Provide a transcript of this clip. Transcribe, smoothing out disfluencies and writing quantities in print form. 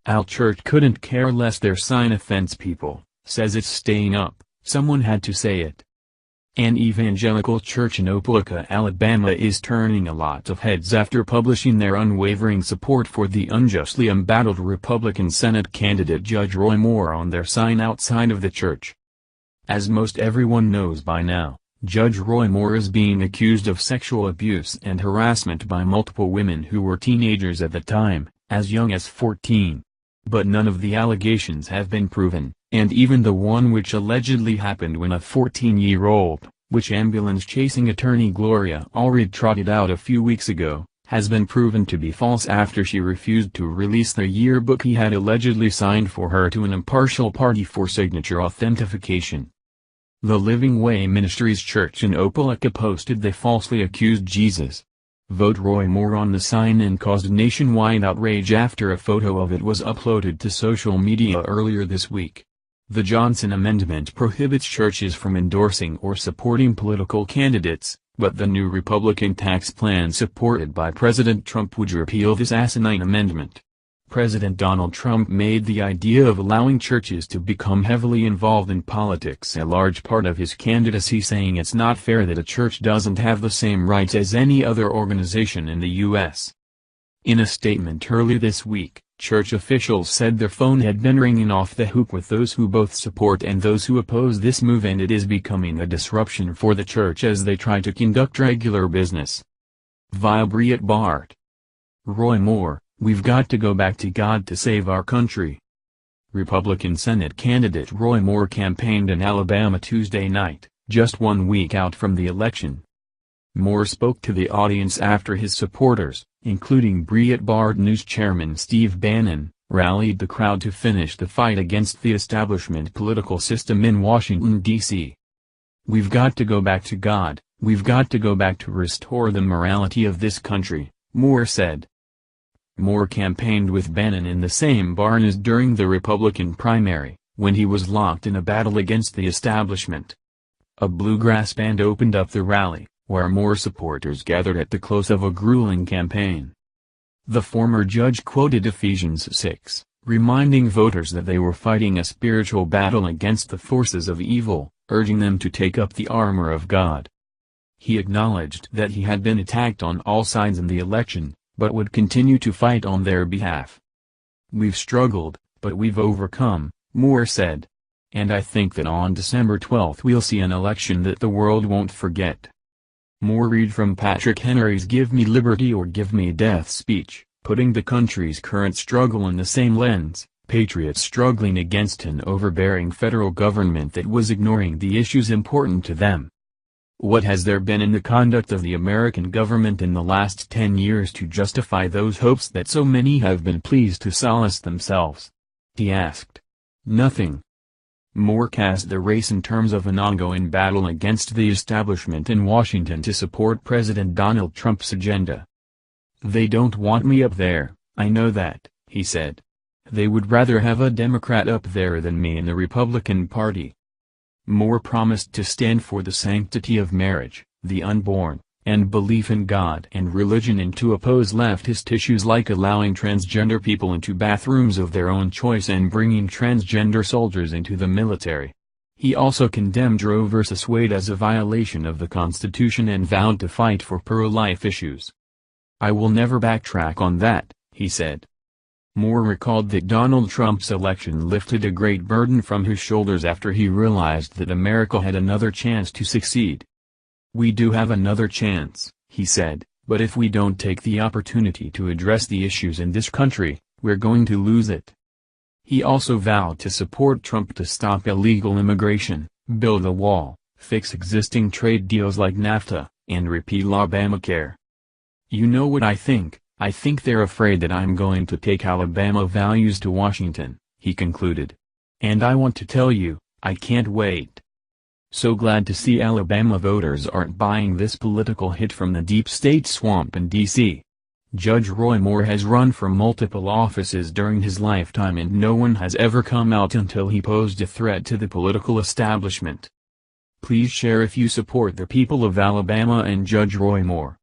Al Church couldn't care less their sign offends people, says it's staying up, someone had to say it. An evangelical church in Opelika, Alabama is turning a lot of heads after publishing their unwavering support for the unjustly embattled Republican Senate candidate Judge Roy Moore on their sign outside of the church. As most everyone knows by now, Judge Roy Moore is being accused of sexual abuse and harassment by multiple women who were teenagers at the time, as young as 14. But none of the allegations have been proven, and even the one which allegedly happened when a 14-year-old, which ambulance-chasing attorney Gloria Allred trotted out a few weeks ago, has been proven to be false after she refused to release the yearbook he had allegedly signed for her to an impartial party for signature authentication. The Living Way Ministries Church in Opelika posted they falsely accused Jesus. Vote Roy Moore on the sign and caused nationwide outrage after a photo of it was uploaded to social media earlier this week. The Johnson Amendment prohibits churches from endorsing or supporting political candidates, but the new Republican tax plan supported by President Trump would repeal this asinine amendment. President Donald Trump made the idea of allowing churches to become heavily involved in politics a large part of his candidacy, saying it's not fair that a church doesn't have the same rights as any other organization in the U.S. In a statement early this week, church officials said their phone had been ringing off the hook with those who both support and those who oppose this move, and it is becoming a disruption for the church as they try to conduct regular business. Via Breitbart. Roy Moore, we've got to go back to God to save our country. Republican Senate candidate Roy Moore campaigned in Alabama Tuesday night, just 1 week out from the election. Moore spoke to the audience after his supporters, including Breitbart News chairman Steve Bannon, rallied the crowd to finish the fight against the establishment political system in Washington, D.C. We've got to go back to God, we've got to go back to restore the morality of this country, Moore said. Moore campaigned with Bannon in the same barn as during the Republican primary, when he was locked in a battle against the establishment. A bluegrass band opened up the rally, where Moore supporters gathered at the close of a grueling campaign. The former judge quoted Ephesians 6, reminding voters that they were fighting a spiritual battle against the forces of evil, urging them to take up the armor of God. He acknowledged that he had been attacked on all sides in the election, but would continue to fight on their behalf. We've struggled, but we've overcome, Moore said. And I think that on December 12 we'll see an election that the world won't forget. Moore read from Patrick Henry's Give Me Liberty or Give Me Death speech, putting the country's current struggle in the same lens, patriots struggling against an overbearing federal government that was ignoring the issues important to them. What has there been in the conduct of the American government in the last 10 years to justify those hopes that so many have been pleased to solace themselves? He asked. Nothing. Moore cast the race in terms of an ongoing battle against the establishment in Washington to support President Donald Trump's agenda. They don't want me up there, I know that, he said. They would rather have a Democrat up there than me in the Republican Party. Moore promised to stand for the sanctity of marriage, the unborn, and belief in God and religion, and to oppose leftist issues like allowing transgender people into bathrooms of their own choice and bringing transgender soldiers into the military. He also condemned Roe v. Wade as a violation of the Constitution and vowed to fight for pro-life issues. I will never backtrack on that, he said. Moore recalled that Donald Trump's election lifted a great burden from his shoulders after he realized that America had another chance to succeed. We do have another chance, he said, but if we don't take the opportunity to address the issues in this country, we're going to lose it. He also vowed to support Trump to stop illegal immigration, build a wall, fix existing trade deals like NAFTA, and repeal Obamacare. You know what I think they're afraid that I'm going to take Alabama values to Washington, he concluded. And I want to tell you, I can't wait. So glad to see Alabama voters aren't buying this political hit from the deep state swamp in D.C. Judge Roy Moore has run for multiple offices during his lifetime, and no one has ever come out until he posed a threat to the political establishment. Please share if you support the people of Alabama and Judge Roy Moore.